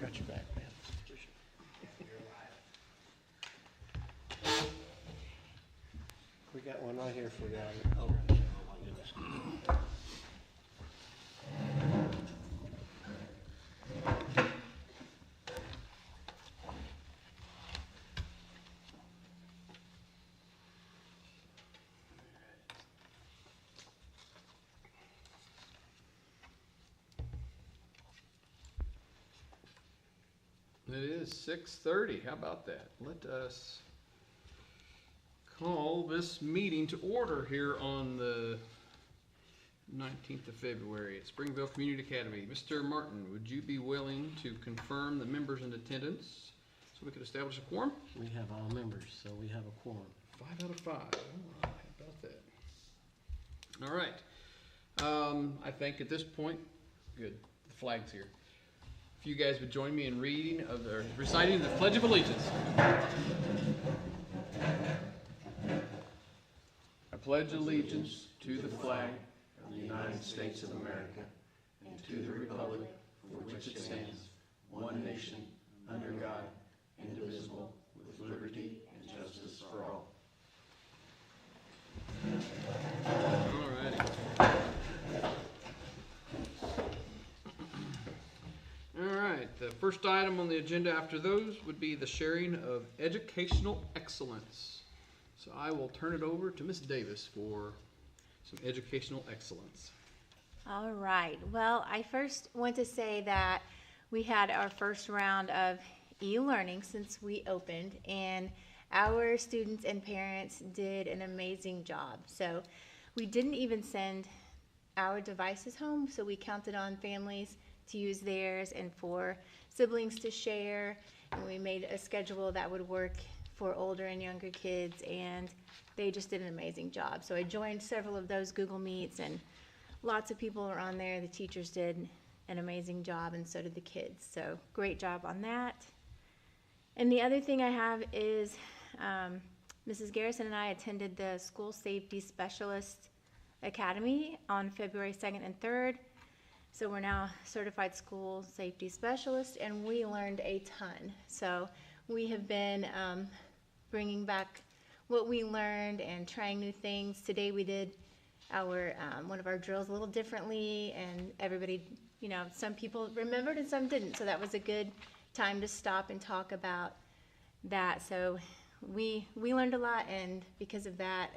Got your back, man. We got one right here for you. Oh, my goodness. It is 6:30. How about that? Let us call this meeting to order here on the 19th of February at Springville Community Academy. Mr. Martin, would you be willing to confirm the members in attendance so we could establish a quorum? We have all members, so we have a quorum. 5 out of 5. How about that? All right. I think at this point, good. The flag's here. If you guys would join me in reciting the Pledge of Allegiance. I pledge allegiance to the flag of the United States of America and to the republic for which it stands, one nation, under God, indivisible, with liberty and justice for all. All righty. All right, the first item on the agenda after those would be the sharing of educational excellence. So I will turn it over to Ms. Davis for some educational excellence. All right. Well, I first want to say that we had our first round of e-learning since we opened, and our students and parents did an amazing job. So we didn't even send our devices home, so we counted on families to use theirs and for siblings to share, and we made a schedule that would work for older and younger kids, and they just did an amazing job. So I joined several of those Google Meets, and lots of people are on there. The teachers did an amazing job, and so did the kids. So great job on that. And the other thing I have is Mrs. Garrison and I attended the School Safety Specialist Academy on February 2nd and 3rd. So we're now certified school safety specialists, and we learned a ton. So we have been bringing back what we learned and trying new things. Today we did our one of our drills a little differently, and everybody, some people remembered and some didn't. So that was a good time to stop and talk about that. So we learned a lot, and because of that,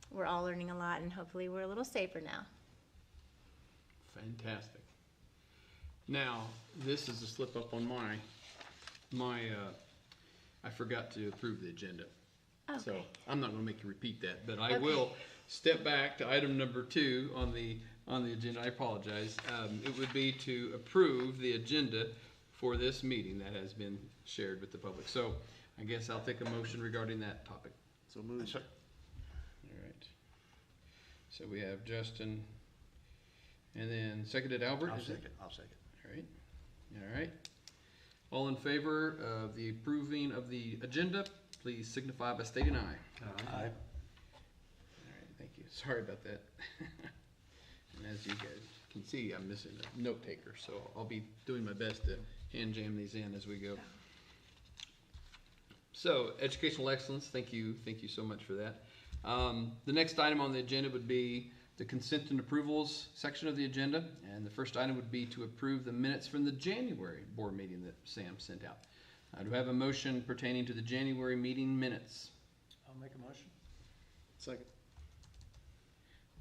we're all learning a lot, and hopefully we're a little safer now. Fantastic. Now, this is a slip up on I forgot to approve the agenda. Okay. So I'm not going to make you repeat that, but I Okay. will step back to item number 2 on the agenda. I apologize. It would be to approve the agenda for this meeting that has been shared with the public. So I guess I'll take a motion regarding that topic. So move. Sir. All right. So we have Justin, and then seconded Albert. I'll second. I'll second. All right. All right. All in favor of the approving of the agenda, please signify by stating aye. Aye. All right. Thank you. Sorry about that. And as you guys can see, I'm missing a note taker, so I'll be doing my best to hand jam these in as we go. So, educational excellence, thank you so much for that. The next item on the agenda would be the consent and approvals section of the agenda, and the first item would be to approve the minutes from the January board meeting that Sam sent out. Do we have a motion pertaining to the January meeting minutes? I'll make a motion. Second.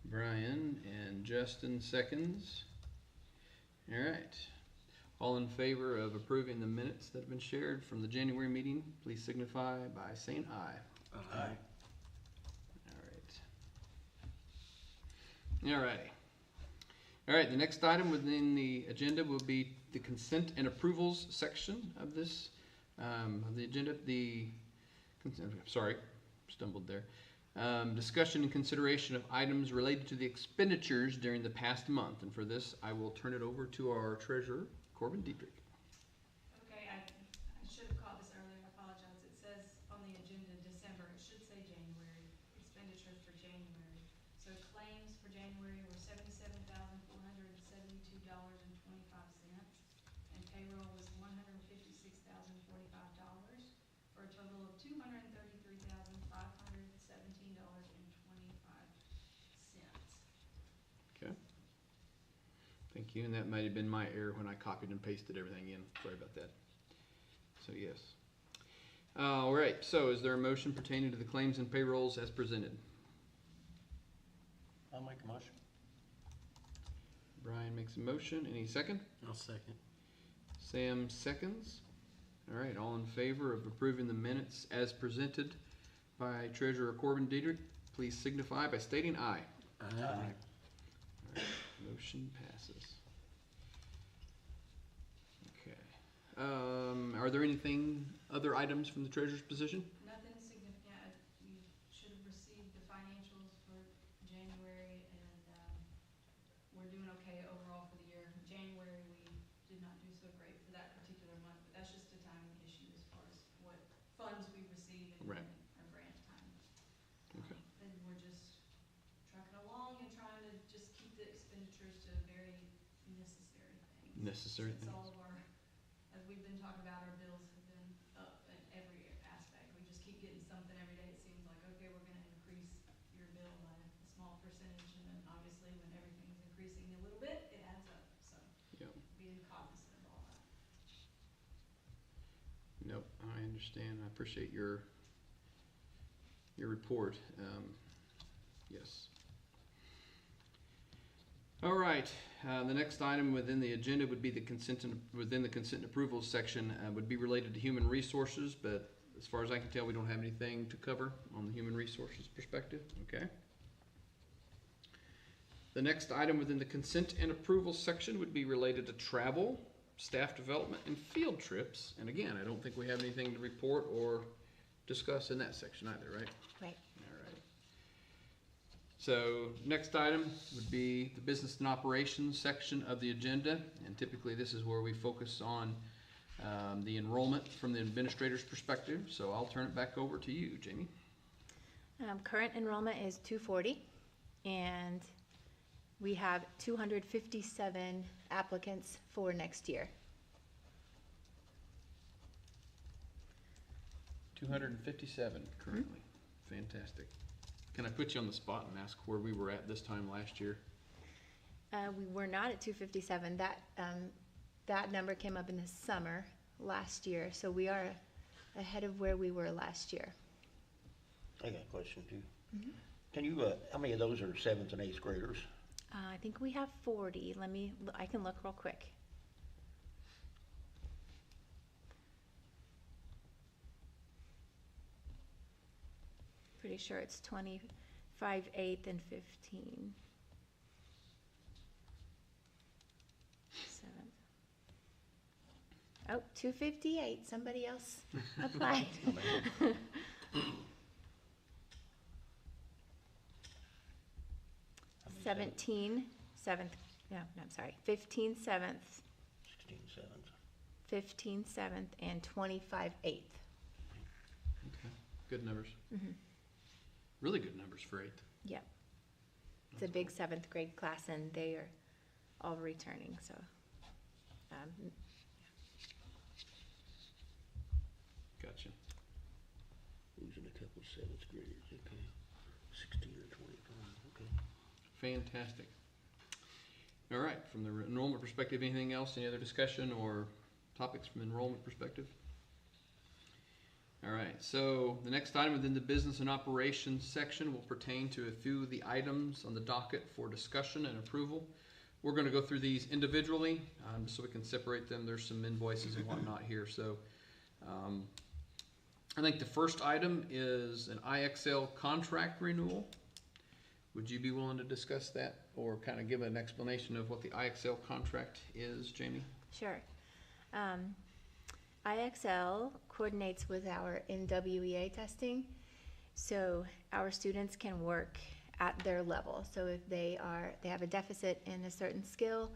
Brian and Justin seconds. All right. All in favor of approving the minutes that have been shared from the January meeting, please signify by saying aye. Aye. All righty. All right, the next item within the agenda will be the consent and approvals section of this, of the agenda. Stumbled there. Discussion and consideration of items related to the expenditures during the past month. And for this, I will turn it over to our treasurer, Corbin Dietrich. Okay, I should have caught this earlier. I apologize. It says on the agenda December. It should say January. Expenditures for January. So claims for January were $77,472.25, and payroll was $141,999.25. for a total of $233,517.25. Okay. Thank you, and that might have been my error when I copied and pasted everything in. Sorry about that. So yes. All right, so is there a motion pertaining to the claims and payrolls as presented? I'll make a motion. Brian makes a motion. Any second? I'll second. Sam seconds. All right, all in favor of approving the minutes as presented by Treasurer Corbin Diedrich, please signify by stating aye. Aye. All right, motion passes. Okay. Are there anything, other items from the treasurer's position? Nothing significant. You should have received the financials for January, and we're doing okay overall for the year. January, we did not do so great for that particular month, but that's just a timing issue as far as what funds we receive and Right. our grant time. Okay. And we're just trucking along and trying to just keep the expenditures to very necessary things. Necessary Since things. all of our, as we've been talking about, our bills have been up in every aspect. We just keep getting something every day. It seems like, okay, we're gonna increase your bill by a small percentage, and then obviously when everything's increasing a little bit, it adds up, so Yep. being cognizant of all that. Nope, I understand. I appreciate your report. Yes. All right, the next item within the agenda would be the within the consent and approvals section would be related to human resources, but as far as I can tell, we don't have anything to cover on the human resources perspective, okay? The next item within the consent and approvals section would be related to travel, staff development, and field trips. And again, I don't think we have anything to report or discuss in that section either, right? Right. All right. So next item would be the business and operations section of the agenda. And typically this is where we focus on the enrollment from the administrator's perspective. So I'll turn it back over to you, Jamie. Current enrollment is 240, and we have 257 applicants for next year. 257 currently. Fantastic. Can I put you on the spot and ask where we were at this time last year? We were not at 257. That number came up in the summer last year, so we are ahead of where we were last year. I got a question too. Can you, how many of those are 7th and 8th graders? I think we have 40. I can look real quick. Pretty sure it's 25, 8th, and 15. 7th. Oh, 258. Somebody else applied. 17, 7th, no, I'm sorry, 15, 7th, 16, 7th. 15, 7th, and 25, 8th. Okay. Good numbers. Really good numbers for 8th. Yep. It's a big 7th grade class, and they are all returning, so. Gotcha. Losing a couple of 7th graders, okay. 16 or 25, okay. Fantastic. All right, from the enrollment perspective, anything else, any other discussion or topics from enrollment perspective? All right, so the next item within the business and operations section will pertain to a few of the items on the docket for discussion and approval. We're going to go through these individually so we can separate them. There's some invoices and whatnot here. So I think the first item is an IXL contract renewal. Would you be willing to discuss that or kind of give an explanation of what the IXL contract is, Jamie? Sure. IXL coordinates with our NWEA testing, so our students can work at their level. So if they have a deficit in a certain skill,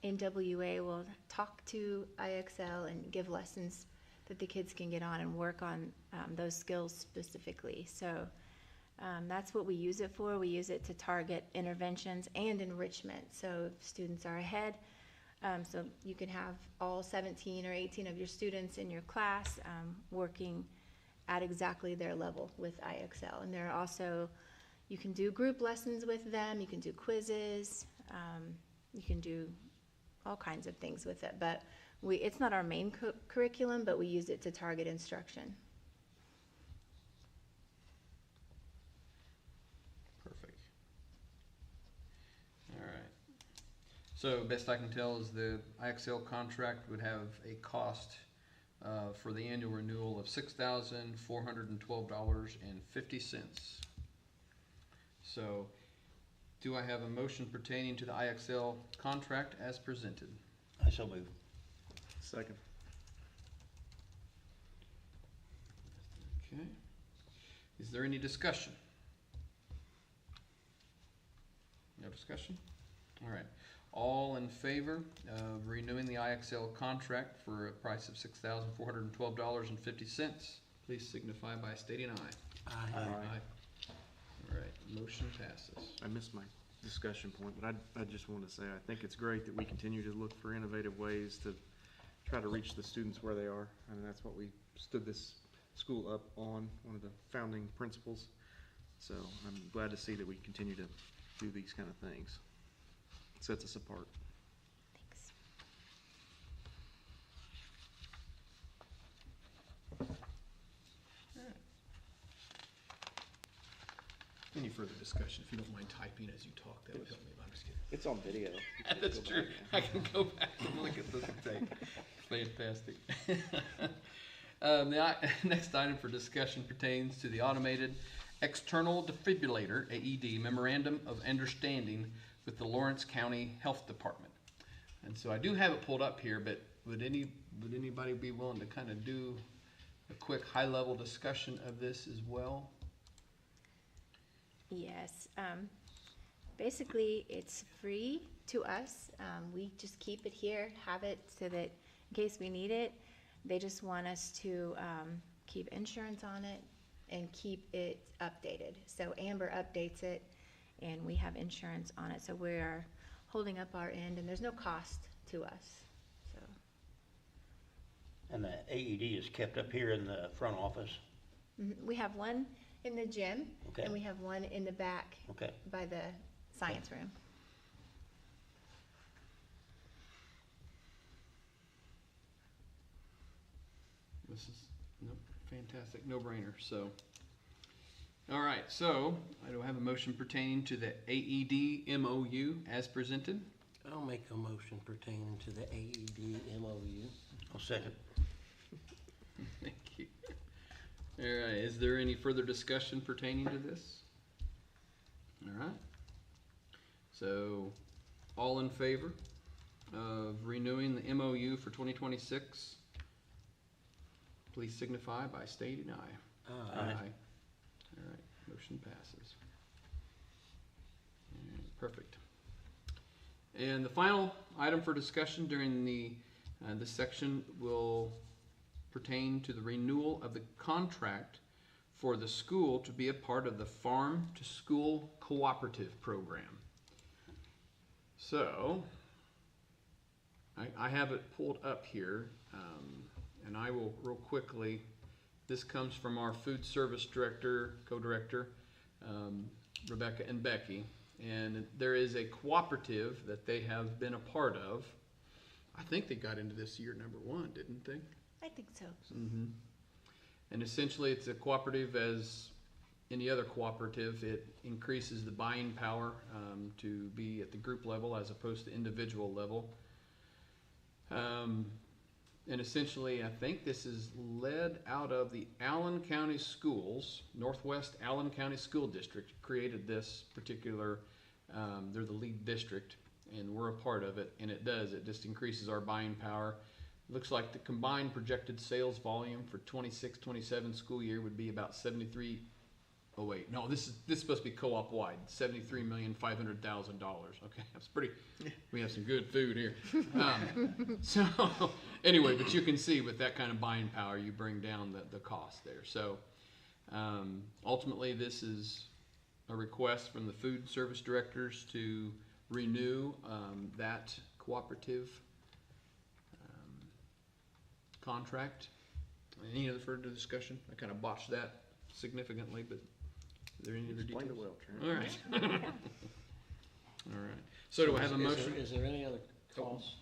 NWEA will talk to IXL and give lessons that the kids can get on and work on those skills specifically. So that's what we use it for. We use it to target interventions and enrichment. So if students are ahead So you can have all 17 or 18 of your students in your class working at exactly their level with IXL. And there are also, you can do group lessons with them, you can do quizzes, you can do all kinds of things with it. But it's not our main curriculum, but we use it to target instruction. Perfect. All right. So best I can tell is the IXL contract would have a cost for the annual renewal of $6,412.50. So do I have a motion pertaining to the IXL contract as presented? I so move. Second. Okay. Is there any discussion? No discussion? All right. All in favor of renewing the IXL contract for a price of $6,412.50, please signify by stating aye. Aye. All right, motion passes. I missed my discussion point, but I just want to say I think it's great that we continue to look for innovative ways to try to reach the students where they are. And that's what we stood this school up on, one of the founding principles. So I'm glad to see that we continue to do these kind of things. It sets us apart. Thanks. Any further discussion? If you don't mind typing as you talk, that would help me. I'm just kidding. It's on video. That's true. I can go back and look at the tape. Fantastic. The next item for discussion pertains to the automated external defibrillator, AED, memorandum of understanding with the Lawrence County Health Department. And so I do have it pulled up here, but would anybody be willing to kind of do a quick high-level discussion of this as well? Yes. Basically, it's free to us. We just keep it here, have it so that in case we need it, they just want us to keep insurance on it and keep it updated. So Amber updates it, and we have insurance on it. So we are holding up our end, and there's no cost to us. So And the AED is kept up here in the front office? we have one in the gym, Okay. and we have one in the back Okay. by the science room. This is fantastic, no-brainer. So, all right. So, I do have a motion pertaining to the AED MOU as presented. I'll make a motion pertaining to the AED MOU. I'll second. Thank you. All right. Is there any further discussion pertaining to this? All right. So, all in favor of renewing the MOU for 2026? Please signify by stating aye. Aye. All right, motion passes. All right, perfect. And the final item for discussion during this section will pertain to the renewal of the contract for the school to be a part of the Farm to School Cooperative Program. So, I have it pulled up here. And I will real quickly, this comes from our food service director, co-director, Rebecca and Becky. And there is a cooperative that they have been a part of. I think they got into this year number 1, didn't they? I think so. Mm-hmm. And essentially it's a cooperative as any other cooperative. It increases the buying power to be at the group level as opposed to individual level. And essentially, I think this is led out of the Allen County Schools, Northwest Allen County School District created this particular, they're the lead district, and we're a part of it, and it just increases our buying power. It looks like the combined projected sales volume for 26-27 school year would be about 73, oh wait, no, this is supposed to be co-op wide, $73,500,000. Okay, that's pretty, we have some good food here. So anyway, but you can see with that kind of buying power, you bring down the cost there. So ultimately, this is a request from the food service directors to renew that cooperative contract. Any other further discussion? I kind of botched that significantly, but are there any other Explained details? it well, Trent. All right. All right. So do I have a motion? Is there any other cost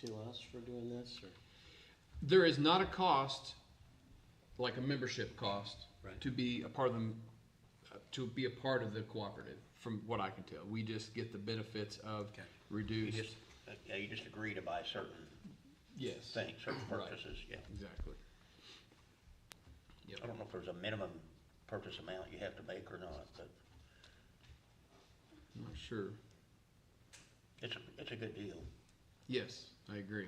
to us for doing this, or? There is not a cost, like a membership cost, Right. to be a part of them, to be a part of the cooperative, from what I can tell. We just get the benefits of Okay. You reduced. just, yeah, you just agree to buy certain Yes. things, certain Right. purchases, yeah. Exactly. Yep. I don't know if there's a minimum purchase amount you have to make or not, but I'm not sure. it's a good deal. Yes, I agree.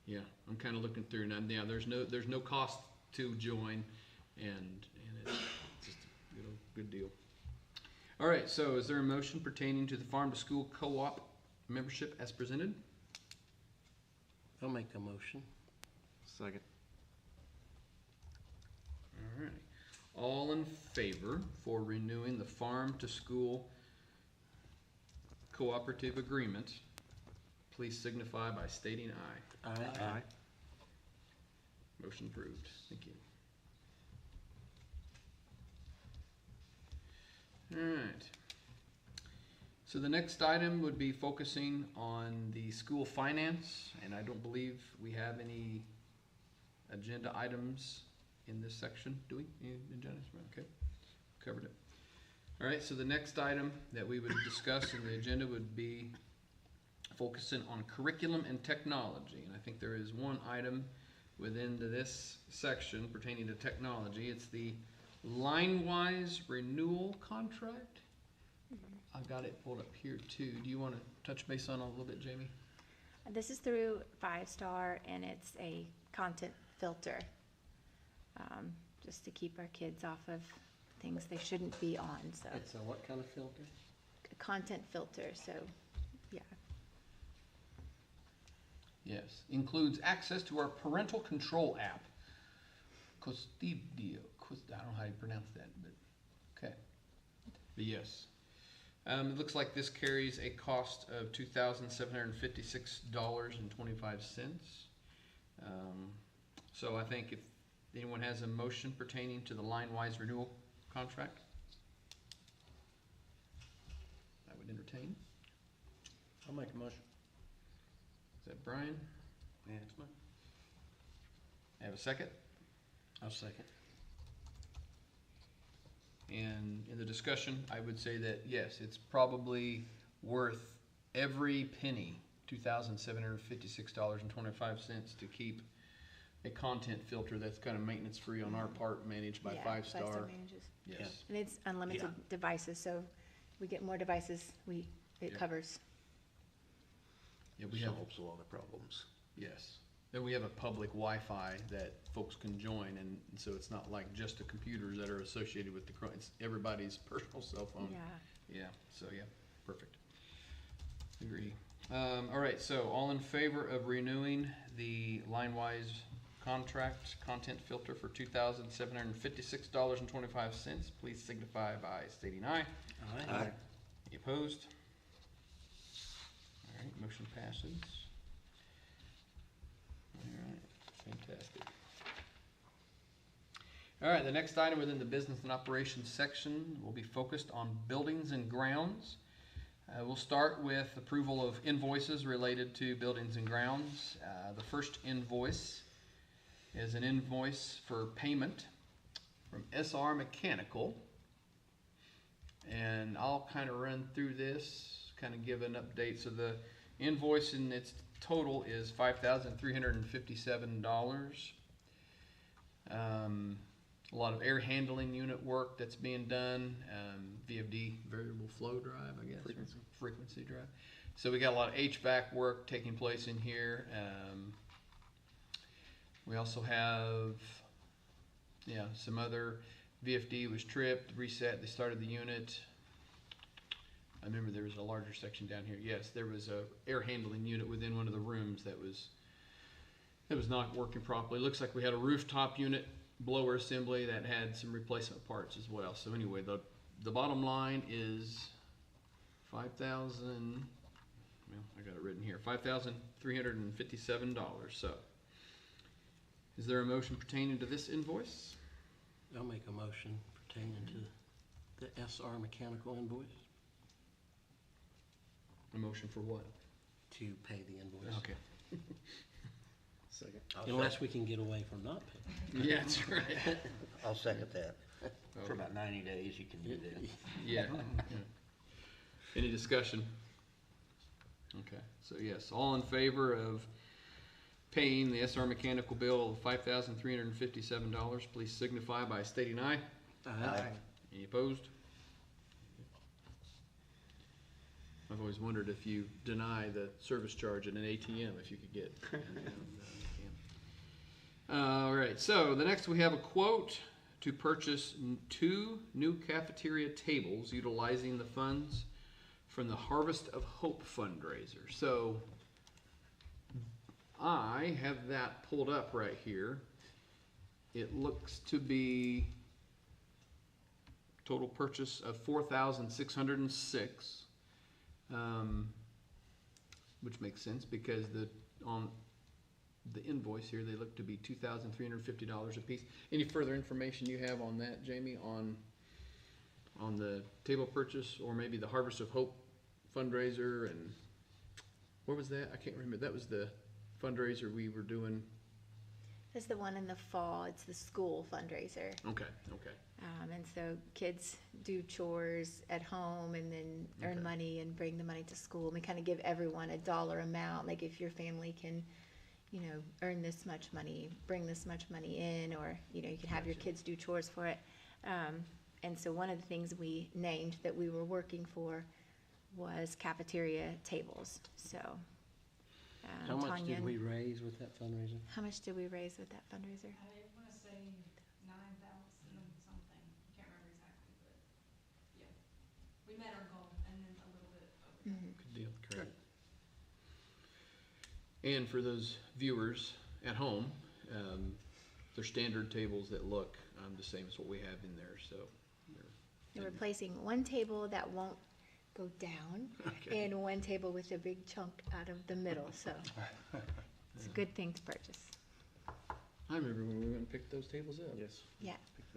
Yeah, I'm kind of looking through now. Yeah, there's no cost to join, and it's just a good deal. All right. So, is there a motion pertaining to the farm to school co-op membership as presented? I'll make a motion. Second. All right. All in favor for renewing the farm to school cooperative agreement, please signify by stating aye. Aye. Aye. Motion approved. Thank you. All right. So the next item would be focusing on the school finance, and I don't believe we have any agenda items in this section, do we? Any agendas? Okay, covered it. All right, so the next item that we would discuss in the agenda would be focusing on curriculum and technology. And I think there is one item within this section pertaining to technology. It's the line-wise renewal contract. I've got it pulled up here too. Do you want to touch base on it a little bit, Jamie? This is through 5-Star, and it's a content filter, just to keep our kids off of things they shouldn't be on. So It's a what kind of filter? a content filter. So yeah, Yes. Includes access to our parental control app. Custodio. I don't know how you pronounce that, but okay. But yes. It looks like this carries a cost of $2,756.25. So I think if anyone has a motion pertaining to the line-wise renewal contract, I would entertain. I'll make a motion. Is that Brian? Yeah, it's mine. I have a second. I'll second. And in the discussion, I would say that, yes, it's probably worth every penny, $2,756.25 to keep a content filter that's kind of maintenance free on our part, managed by yeah, 5-Star. 5-Star manages. Yes. And it's unlimited Yeah. devices, so we get more devices, it Yeah. covers. Yeah, we have, Solves a lot of problems. yes. Then we have a public Wi-Fi that folks can join, and so it's not like just the computers that are associated with it's everybody's personal cell phone. Yeah. Yeah, so yeah, perfect. Agree. All right, so all in favor of renewing the line-wise contract content filter for $2,756.25, please signify by stating aye. Aye. Any opposed? All right, motion passes. All right, fantastic. All right, the next item within the business and operations section will be focused on buildings and grounds. We'll start with approval of invoices related to buildings and grounds. The first invoice is an invoice for payment from SR Mechanical. And I'll kind of run through this, kind of give an update. So the invoice in its total is $5,357. A lot of air handling unit work that's being done, VFD, variable flow drive, I guess. Frequency drive. So we got a lot of HVAC work taking place in here. We also have, some other VFD was tripped, reset, they started the unit. I remember there was a larger section down here. Yes, there was a air handling unit within one of the rooms that was not working properly. Looks like we had a rooftop unit blower assembly that had some replacement parts as well. So anyway, the bottom line is I got it written here, $5,357. So Is there a motion pertaining to this invoice? I'll make a motion pertaining to the SR mechanical invoice A motion for what? to pay the invoice. Okay. Second. Unless we can get away from not paying. Yeah, that's right. I'll second that. For about 90 days, you can do that. Yeah. Any discussion? Okay, so yes, all in favor of paying the SR mechanical bill of $5,357, please signify by stating aye. Aye. Any opposed? I've always wondered if you deny the service charge at an ATM, if you could get. All right, so the next we have a quote to purchase 2 new cafeteria tables utilizing the funds from the Harvest of Hope fundraiser. So I have that pulled up right here. It looks to be total purchase of $4,606, which makes sense because on the invoice here they look to be $2,350 a piece. Any further information you have on that, Jamie, on the table purchase, or maybe the Harvest of Hope fundraiser? And where was that? I can't remember. That was the fundraiser we were doing. That's the one in the fall. It's the school fundraiser. Okay. And so kids do chores at home and then earn Okay. money and bring the money to school. And we kind of give everyone a dollar amount. Like if your family can, earn this much money, bring this much money in, or, you can have your kids do chores for it. And so one of the things we named that we were working for was cafeteria tables. So, How much Tanya, did we raise with that fundraiser? how much did we raise with that fundraiser? I wanna say 9,000 something, can't remember exactly, but, yeah. We met our goal and then a little bit over. Mhm. Good deal. Great. And for those viewers at home, they're standard tables that look the same as what we have in there. So We're replacing one table that won't go down Okay. and one table with a big chunk out of the middle. So it's a good thing to purchase. I remember when we went and picked those tables up. Yes. Yeah.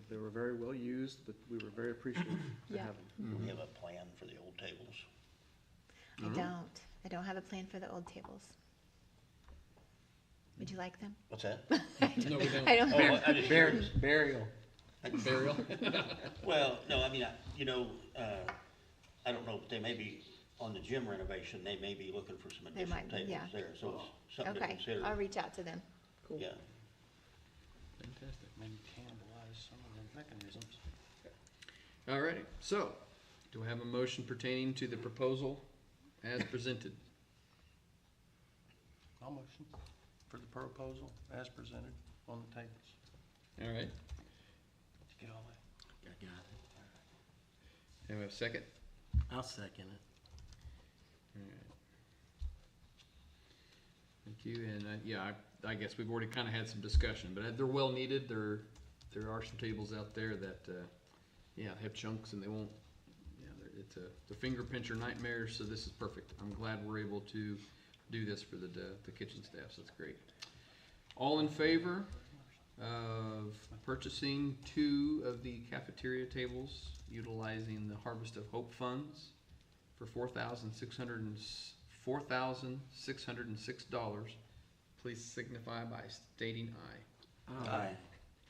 They were very well used, but we were very appreciative to Yeah. have them. Do we have a plan for the old tables? I don't have a plan for the old tables. Would you like them? What's that? No, we don't. I don't. Oh, I just curious. Burial. Burial. Well, no, I mean, I don't know, but they may be, on the gym renovation, they may be looking for some They additional might, tables yeah. there, so it's something to Okay, consider. I'll reach out to them. Cool. Yeah. Fantastic. Maybe cannibalize some of the mechanisms. Alrighty. So, do I have a motion pertaining to the proposal as presented? I'll motion for the proposal as presented on the tables. All right. Did you get all that? I got it. Have a second? I'll second it. All right. Thank you. And I guess we've already kind of had some discussion, but they're well needed. There are some tables out there that have chunks and they won't. It's a finger pincher nightmare. So this is perfect. I'm glad we're able to do this for the kitchen staff. So that's great. All in favor of purchasing 2 of the cafeteria tables utilizing the Harvest of Hope funds for $4,606, please signify by stating aye. Aye.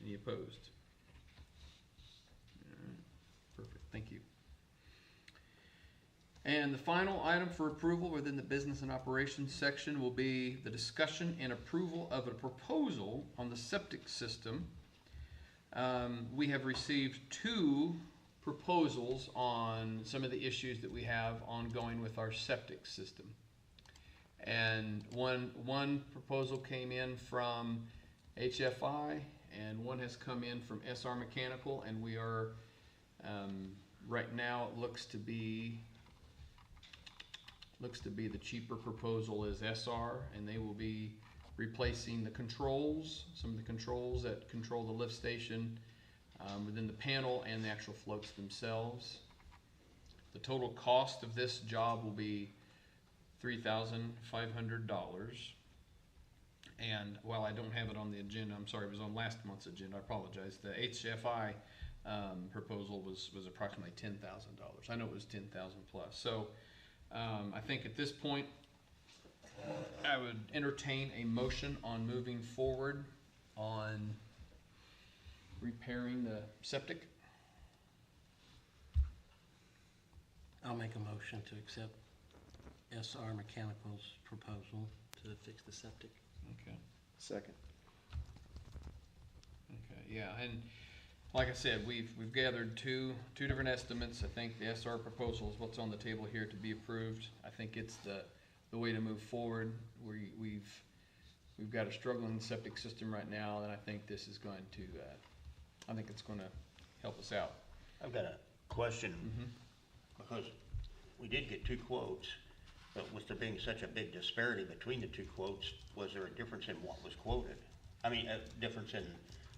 Any opposed? All right. Perfect, thank you. And the final item for approval within the business and operations section will be the discussion and approval of a proposal on the septic system. We have received 2 proposals on some of the issues that we have ongoing with our septic system. And one proposal came in from HFI and one has come in from SR Mechanical, and we are, right now it looks to be the cheaper proposal is SR, and they will be replacing the controls, some of the controls that control the lift station within the panel and the actual floats themselves. The total cost of this job will be $3,500. And while I don't have it on the agenda, I'm sorry, it was on last month's agenda, I apologize. The HFI proposal was approximately $10,000. I know it was 10,000 plus. So I think at this point, I would entertain a motion on moving forward on repairing the septic. I'll make a motion to accept SR Mechanical's proposal to fix the septic. Okay. Second. Okay, yeah, and like I said, we've gathered two different estimates. I think the SR proposal is what's on the table here to be approved. I think it's the way to move forward. We've got a struggling septic system right now, and I think this is going to, I think it's going to help us out. I've got a question, because we did get 2 quotes, but with there being such a big disparity between the 2 quotes, was there a difference in what was quoted? I mean, a difference in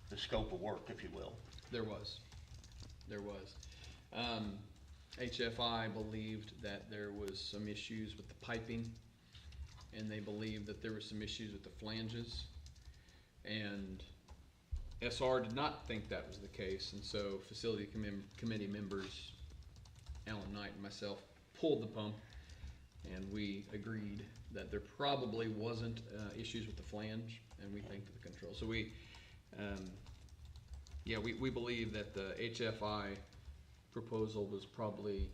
the scope of work, if you will. There was. HFI believed that there was some issues with the piping, and they believed that there were some issues with the flanges. And SR did not think that was the case, and so facility committee members, Alan Knight and myself, pulled the pump, and we agreed that there probably wasn't issues with the flange, and we think the control. So we believe that the HFI proposal was probably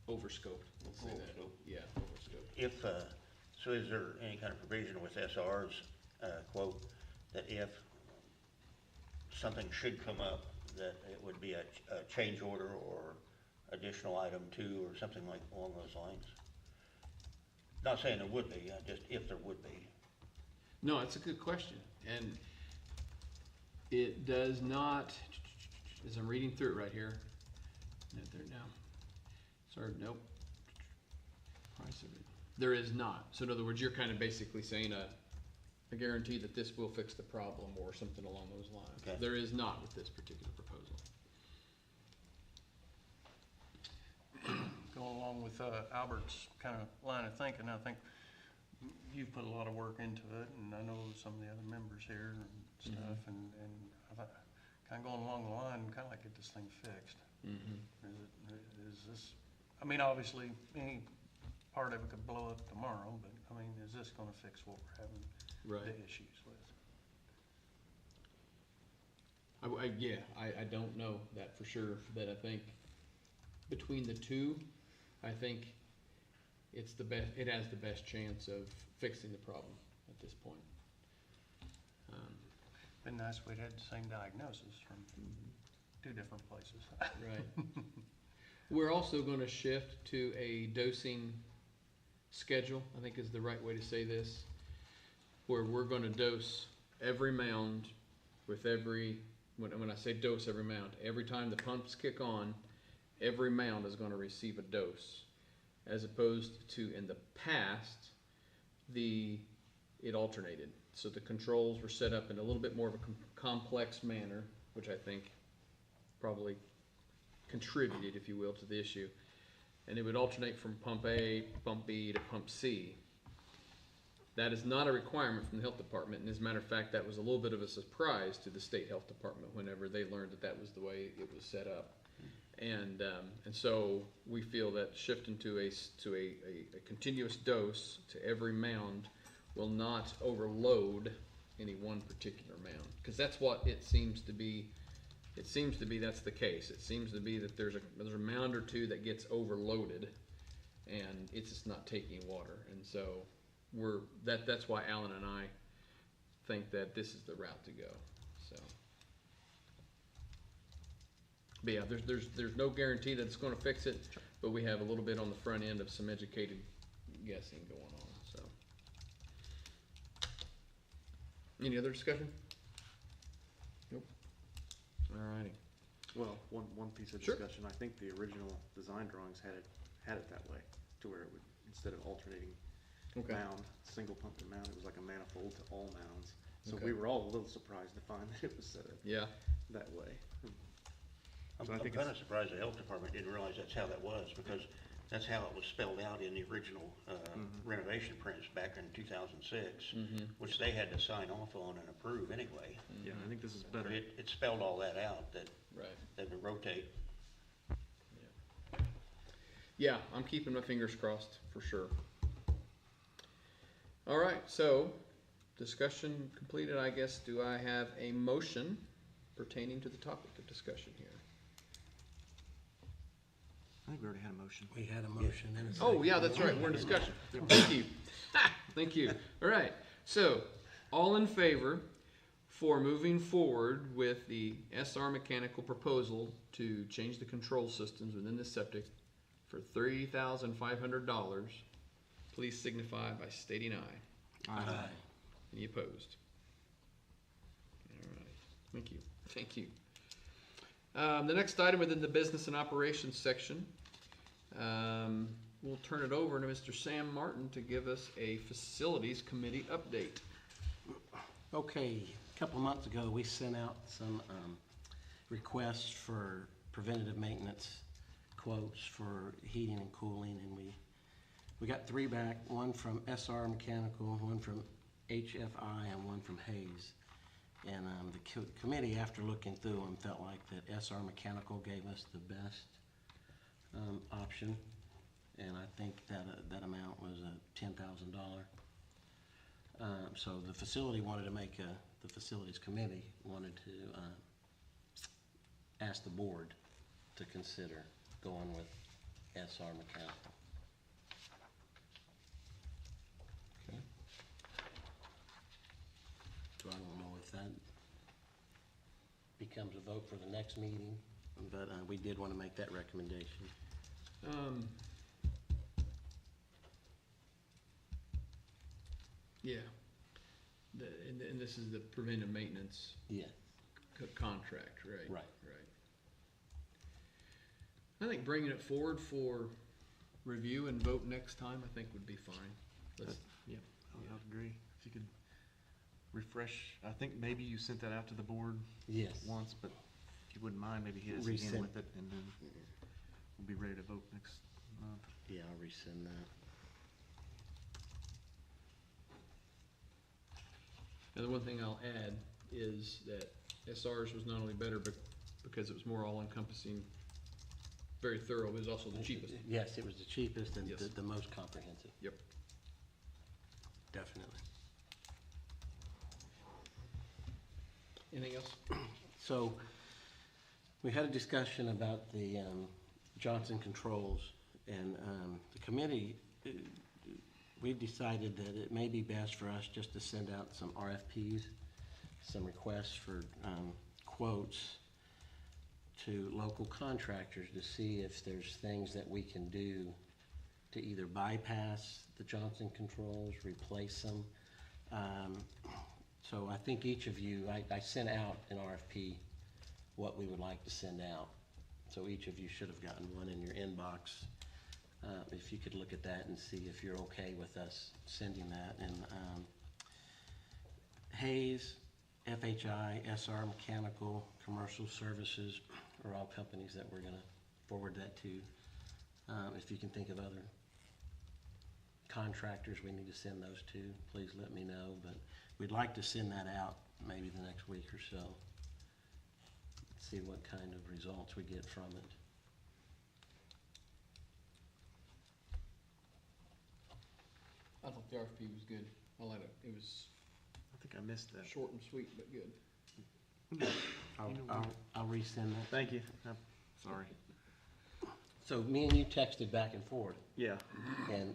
overscoped. Let's say that. Overscoped. Yeah, overscoped. If, so is there any kind of provision with SR's quote that if something should come up, that it would be a change order or additional item 2 or something like along those lines? Not saying there would be, just if there would be. No, it's a good question, and it does not, as I'm reading through it right here, no, there now. Sorry, nope. Price of it. There is not. So in other words, you're kind of basically saying a guarantee that this will fix the problem or something along those lines. Okay. There is not with this particular proposal. Going along with Albert's kind of line of thinking, I think you've put a lot of work into it, and I know some of the other members here and stuff, and I thought, kind of going along the line, kind of like get this thing fixed. Is this, I mean, obviously, any part of it could blow up tomorrow, but I mean, is this gonna fix what we're having the issues with? I don't know that for sure, but I think between the two, I think it's the best, it has the best chance of fixing the problem at this point. Been nice if we'd had the same diagnosis from 2 different places. Right. We're also going to shift to a dosing schedule, I think is the right way to say this, where we're going to dose every mound with every, when I say dose every mound, every time the pumps kick on, every mound is going to receive a dose, as opposed to in the past, it alternated. So the controls were set up in a little bit more of a complex manner, which I think probably contributed, if you will, to the issue. And it would alternate from pump A, pump B to pump C. That is not a requirement from the health department, and as a matter of fact, that was a little bit of a surprise to the state health department whenever they learned that that was the way it was set up. And so we feel that shifting to a continuous dose to every mound will not overload any one particular mound, because that's what it seems to be. It seems to be that's the case. It seems to be that there's a mound or 2 that gets overloaded, and it's just not taking water. And so that's why Alan and I think that this is the route to go. So, but yeah, there's no guarantee that it's going to fix it, but we have a little bit on the front end of some educated guessing going on. So, any other discussion? Nope. All righty. Well, one piece of Sure. discussion, I think the original design drawings had it that way, to where it would, instead of alternating mound, single pump to mound, it was like a manifold to all mounds. So Okay. we were all a little surprised to find that it was set up that way. I'm So I think kind of surprised the health department didn't realize that's how that was, because That's how it was spelled out in the original renovation prints back in 2006, which they had to sign off on and approve anyway. Yeah, I think this is better. It spelled all that out, that Right. they would rotate. Yeah, I'm keeping my fingers crossed for sure. All right, so discussion completed, I guess. Do I have a motion pertaining to the topic of discussion here? I think we already had a motion. We had a motion and a second. Oh, yeah, that's right, we're in discussion. Thank you. Thank you. All right, so, all in favor for moving forward with the SR Mechanical proposal to change the control systems within the septic for $3,500, please signify by stating aye. Aye. Any opposed? All right, thank you, thank you. The next item within the business and operations section, we'll turn it over to Mr. Sam Martin to give us a facilities committee update. Okay, a couple of months ago, we sent out some requests for preventative maintenance quotes for heating and cooling, and we got 3 back, one from SR Mechanical, one from HFI, and one from Hayes. And the committee, after looking through them, felt like that SR Mechanical gave us the best option, and I think that amount was $10,000. So the facility wanted to make the facilities committee wanted to ask the board to consider going with SR Mechanical. Okay. So I don't know if that becomes a vote for the next meeting, but we did want to make that recommendation. Yeah, and this is the preventive maintenance Yeah. contract, right? Right. Right. I think bringing it forward for review and vote next time, I think would be fine. Let's- Yeah, I would agree. If you could refresh, I think maybe you sent that out to the board Yes. once, but if you wouldn't mind, maybe hit us Resend. again with it, and then we'll be ready to vote next month. Yeah, I'll resend that. And the one thing I'll add is that SR's was not only better, but because it was more all-encompassing, very thorough, it was also the cheapest. Yes, it was the cheapest and Yes. the most comprehensive. Yep. Definitely. Anything else? So, we had a discussion about the Johnson controls, and the committee, we've decided that it may be best for us just to send out some RFPs, some requests for quotes to local contractors to see if there's things that we can do to either bypass the Johnson controls, replace them. So I think each of you, I sent out an RFP, what we would like to send out. So each of you should have gotten one in your inbox. If you could look at that and see if you're okay with us sending that. And Hayes, FHI, SR Mechanical, Commercial Services are all companies that we're gonna forward that to. If you can think of other contractors we need to send those to, please let me know. But we'd like to send that out maybe the next week or so. See what kind of results we get from it. I thought the RFP was good. I liked it. It was I think I missed that. short and sweet, but good. I'll resend that. Thank you. I'm sorry. So me and you texted back and forth, Yeah, and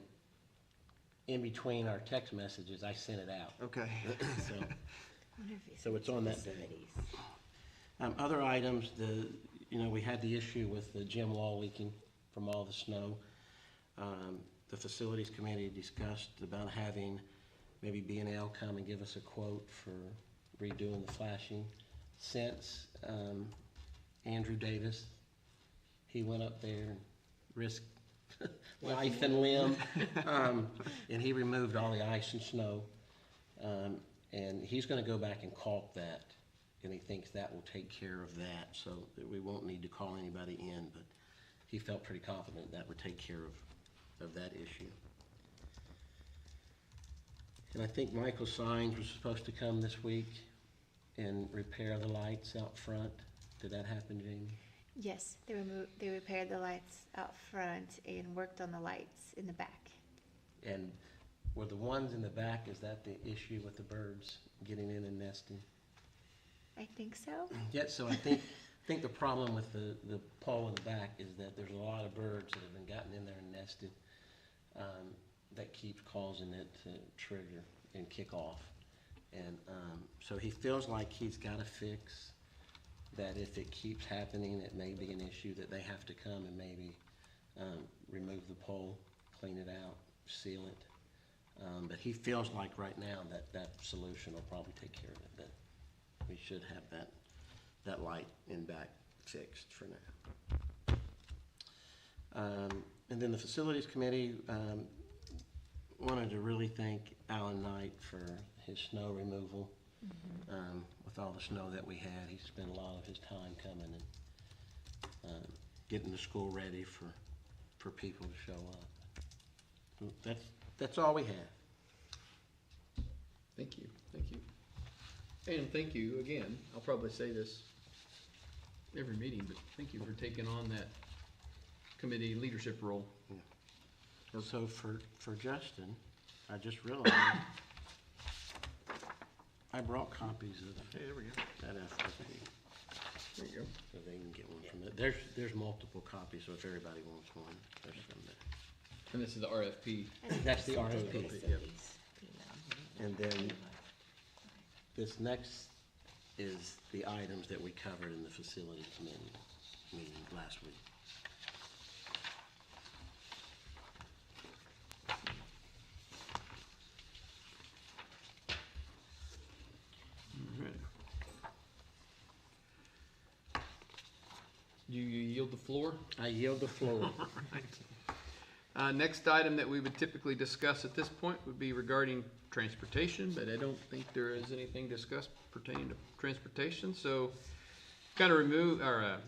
in between our text messages, I sent it out. okay. So, Wonder if So it's on that day. facilities. other items, we had the issue with the gym wall leaking from all the snow. The facilities committee discussed about having maybe B&L come and give us a quote for redoing the flashing. Since Andrew Davis, he went up there and risked life and limb, and he removed all the ice and snow. And he's gonna go back and caulk that, and he thinks that will take care of that, so that we won't need to call anybody in. But he felt pretty confident that would take care of that issue. And I think Michael Sines was supposed to come this week and repair the lights out front. Did that happen, Jamie? Yes, they repaired the lights out front and worked on the lights in the back. And were the ones in the back, is that the issue with the birds getting in and nesting? I think so. Yeah, so I think the problem with the pole in the back is that there's a lot of birds that have been gotten in there and nested, that keeps causing it to trigger and kick off. And so he feels like he's got a fix, that if it keeps happening, it may be an issue that they have to come and maybe remove the pole, clean it out, seal it. But he feels like right now that solution will probably take care of it, that we should have that light in back fixed for now. And then the facilities committee wanted to really thank Alan Knight for his snow removal. With all the snow that we had, he spent a lot of his time coming and getting the school ready for people to show up. That's all we have. Thank you, thank you. And thank you again, I'll probably say this every meeting, but thank you for taking on that committee leadership role. So for Justin, I just realized I brought copies of Hey, there we go. that FRP, There you go. so they can get one from it. There's multiple copies, so if everybody wants one, there's some there. And this is the RFP. That's the RFP. Yep. And then this next is the items that we covered in the facility committee meeting last week. You yield the floor. I yield the floor. Next item that we would typically discuss at this point would be regarding transportation, but I don't think there is anything discussed pertaining to transportation, so kind of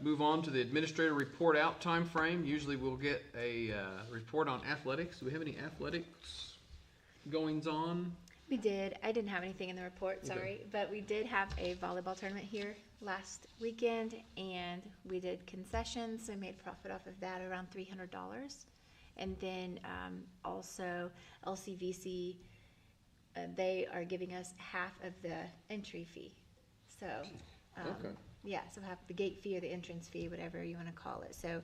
move on to the administrator report out time frame. Usually we'll get a report on athletics. Do we have any athletics goings on? We did. I didn't have anything in the report, Okay. sorry, but we did have a volleyball tournament here last weekend, and we did concessions. I made profit off of that, around $300. And then also LCVC, they are giving us half of the entry fee. So, Okay. yeah, so half the gate fee or the entrance fee, whatever you want to call it. So,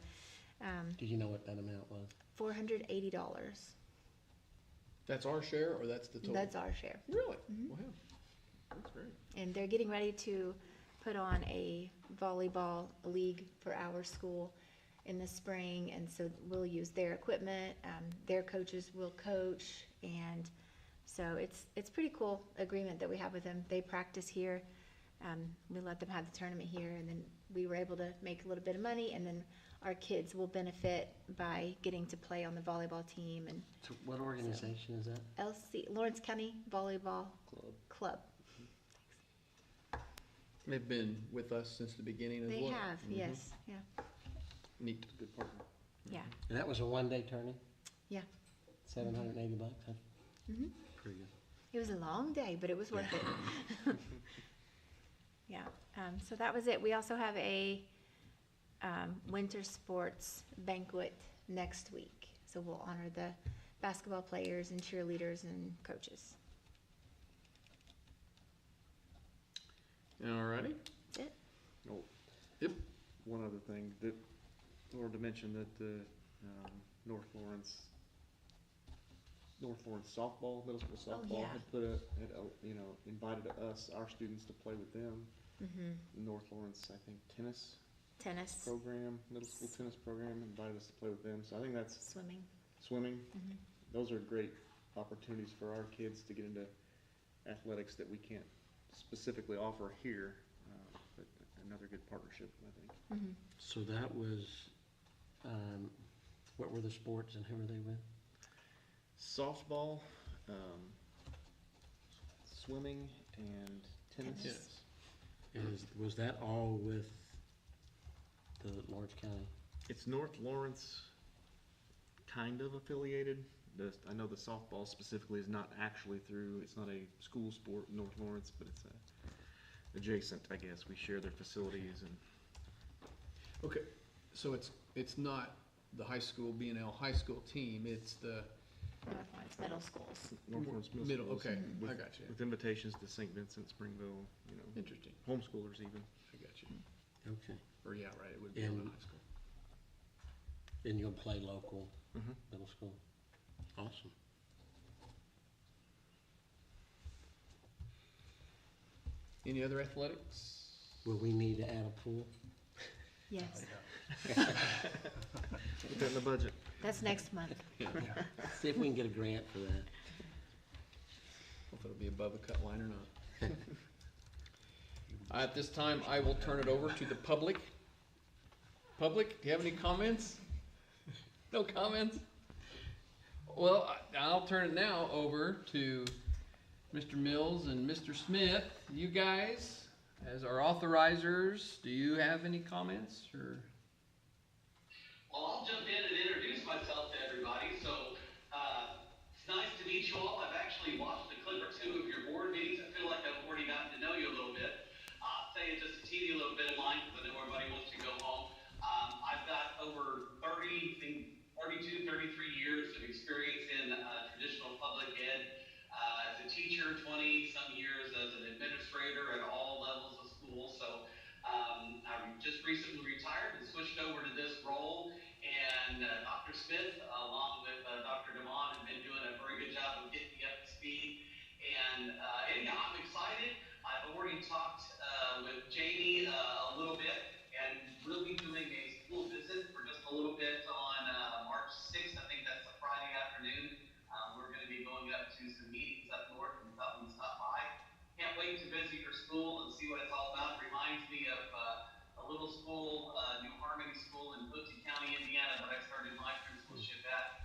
Do you know what that amount was? $480. That's our share, or that's the total? That's our share. Really? Wow, that's great. And they're getting ready to put on a volleyball league for our school in the spring, and so we'll use their equipment, their coaches will coach, and so it's pretty cool agreement that we have with them. They practice here, we let them have the tournament here, and then we were able to make a little bit of money, and then our kids will benefit by getting to play on the volleyball team. And So what organization is that? LC, Lawrence County Volleyball Club. They've been with us since the beginning as well. They have, yes, yeah, Neat. Good partner. yeah. And that was a one-day tourney? Yeah. $780, huh? Mm-hmm. Pretty good. It was a long day, but it was worth it. Yeah, so that was it. We also have a winter sports banquet next week. So we'll honor the basketball players and cheerleaders and coaches. Alrighty. That's it. Oh, Yep. one other thing that, or to mention that the North Lawrence softball, middle school softball yeah. had invited us, our students, to play with them. Mm-hmm. North Lawrence, I think, tennis Tennis, program, middle school tennis program, invited us to play with them. So I think that's swimming. swimming. Mhm. Those are great opportunities for our kids to get into athletics that we can't specifically offer here, but another good partnership, I think. Mm-hmm. So that was, what were the sports and who were they with? Softball, swimming, and tennis. Tennis. Was that all with the Lawrence County It's North Lawrence kind of affiliated. I know the softball specifically is not actually through, it's not a school sport in North Lawrence, but it's adjacent, I guess. We share their facilities and. Okay, so it's not the high school B&L high school team, it's the North Lawrence Middle Schools. North Lawrence middle, Schools okay, with- I got you. With invitations to St. Vincent, Springville, Interesting, homeschoolers even. I got you. Okay. Or yeah, right, it would be And- on the high school. And you'll play local Mhm. middle school? Awesome. Any other athletics? Will we need to add a pool? Yes, Put that in the budget. that's next month. See if we can get a grant for that. If it'll be above the cut line or not. At this time, I will turn it over to the public. Public, do you have any comments? No comments? Well, I'll turn it now over to Mr. Mills and Mr. Smith. You guys, as our authorizers, do you have any comments or? Well, I'll jump in and introduce myself to everybody. So, it's nice to meet you all. I've actually watched a clip or two of your board meetings. I feel like I've already gotten to know you a little bit. I'll tell you just a teeny little bit of mine because I know everybody wants to go home. I've got over 32, 33 years of experience in traditional public ed. As a teacher, 20-some years as an administrator at all levels of school. So, I just recently retired and switched over to this role. And Dr. Smith, along with Dr. DeMond, have been doing a very good job of getting me up to speed. And anyhow, I'm excited. I've already talked with Jamie a little bit, and we'll be doing a school visit for just a little bit on March 6th. I think that's a Friday afternoon. We're going to be going up to some meetings up north and thought we'd stop by. Can't wait to visit your school and see what it's all about. It reminds me of a little school, New Harmony School in Hood County, Indiana, that I started my principalship at.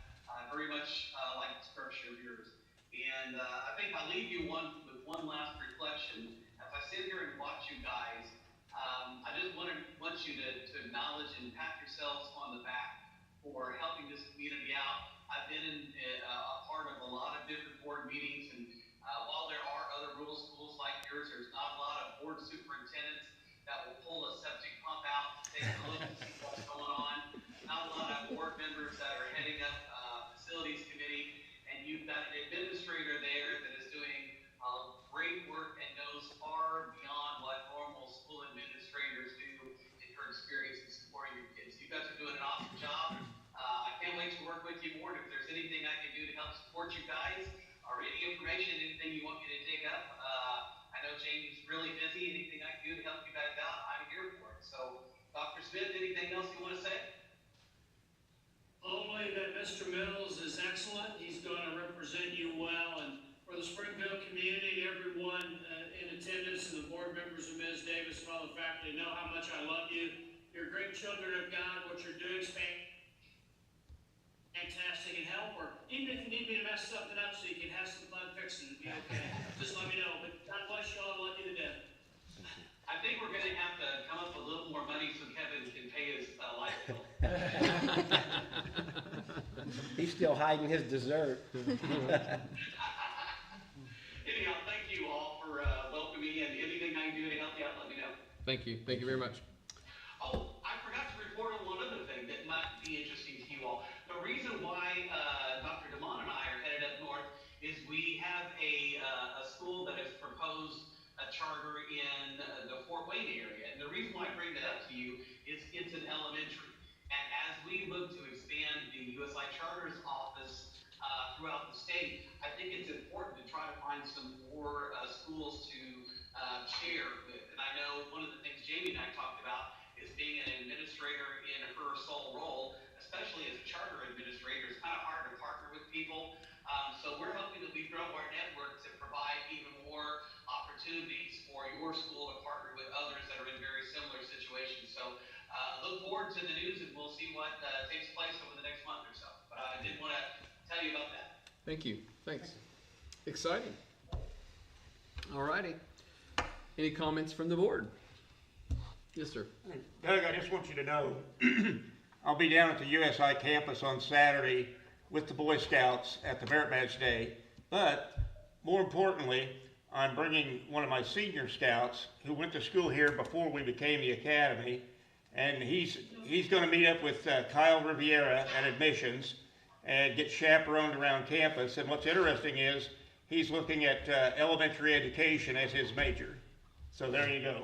Very much like the structure of yours. And I think I'll leave you with one last reflection. As I sit here and watch you guys, I just want you to acknowledge and pat yourselves on the back for helping this community out. I've been a part of a lot of different board meetings, and while there are other rural schools like yours, there's not a lot of board superintendents that will pull a septic pump out to take a look and see what's going on. Not a lot of board members that are heading up facilities committee, and you've got an administrator there that is doing great work and knows far beyond what normal school administrators do in her experience in supporting your kids. You guys are doing an awesome job. I can't wait to work with you more. And if there's anything I can do to help support you guys, or any information, anything you want me to dig up, I know Jamie's really busy. Anything I can do to help you guys out, I'm here for it. So, Dr. Smith, anything else you want to say? Only that Mr. Mills is excellent. He's going to represent you well. And for the Springfield community, everyone in attendance, and the board members of Ms. Davis and all the faculty know how much I love you. You're great children of God. What you're doing is fantastic, and help, or even if you need me to mess something up so you can have some fun fixing it, be okay. Just let me know. But God bless you all. I love you to death. I think we're going to have to come up with a little more money so Kevin can pay his light bill. He's still hiding his dessert. Anyhow, thank you all for welcoming me, and anything I can do to help you out, let me know. Thank you very much. Oh, I forgot to report on one other thing that might be interesting to you all. The reason why Dr. DeMond and I are headed up north is we have a school that has proposed a charter in the Fort Wayne area. And the reason why I bring that up to you is it's an elementary. And as we look to expand the USI Charters office throughout the state, I think it's important to try to find some more schools to share with. And I know one of the things Jamie and I talked about is being an administrator in her sole role, especially as a charter administrator. It's kind of hard to partner with people. So we're hoping that we grow our network to provide even more opportunities for your school to partner with others that are in very similar situations. So look forward to the news, and we'll see what takes place over the next month or so. But I did want to tell you about that. Thank you. Thanks. Exciting. All righty. Any comments from the board? Yes, sir. Doug, I just want you to know, I'll be down at the USI campus on Saturday with the Boy Scouts at the Merit Badge Day. But more importantly, I'm bringing one of my senior scouts who went to school here before we became the academy, and he's going to meet up with Kyle Riviera at admissions and get chaperoned around campus. And what's interesting is he's looking at elementary education as his major. So there you go.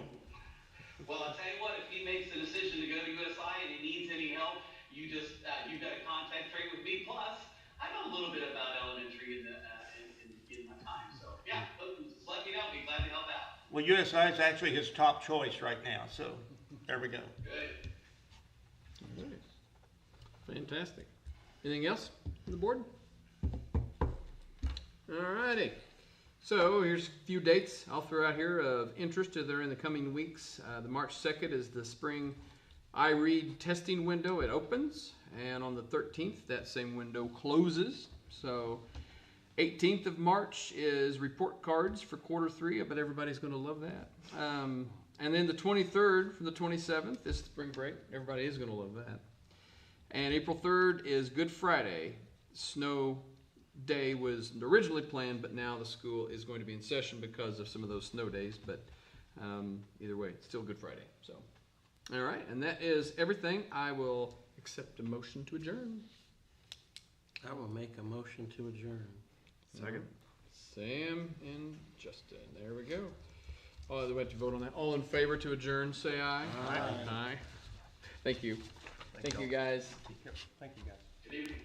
Well, I'll tell you what, if he makes the decision to go to USI and he needs any help, you just, you've got to contact straight with me. Plus, I know a little bit about elementary in my time. So, yeah, just let me know. I'll be glad to help out. Well, USI is actually his top choice right now. So there we go. Good. All right. Fantastic. Anything else on the board? All righty. So here's a few dates I'll throw out here of interest that are in the coming weeks. The March 2nd is the spring iRead testing window. It opens, and on the 13th, that same window closes. So 18th of March is report cards for quarter 3. I bet everybody's going to love that. And then the 23rd from the 27th is spring break. Everybody is going to love that. And April 3rd is Good Friday. Snow day was originally planned, but now the school is going to be in session because of some of those snow days. But either way, it's still Good Friday. So, all right, and that is everything. I will accept a motion to adjourn. I will make a motion to adjourn. Second. Sam and Justin. There we go. Oh, we have to vote on that. All in favor to adjourn, say aye. Aye. Aye. Thank you. Thank you, guys. Yep, thank you, guys. Good evening.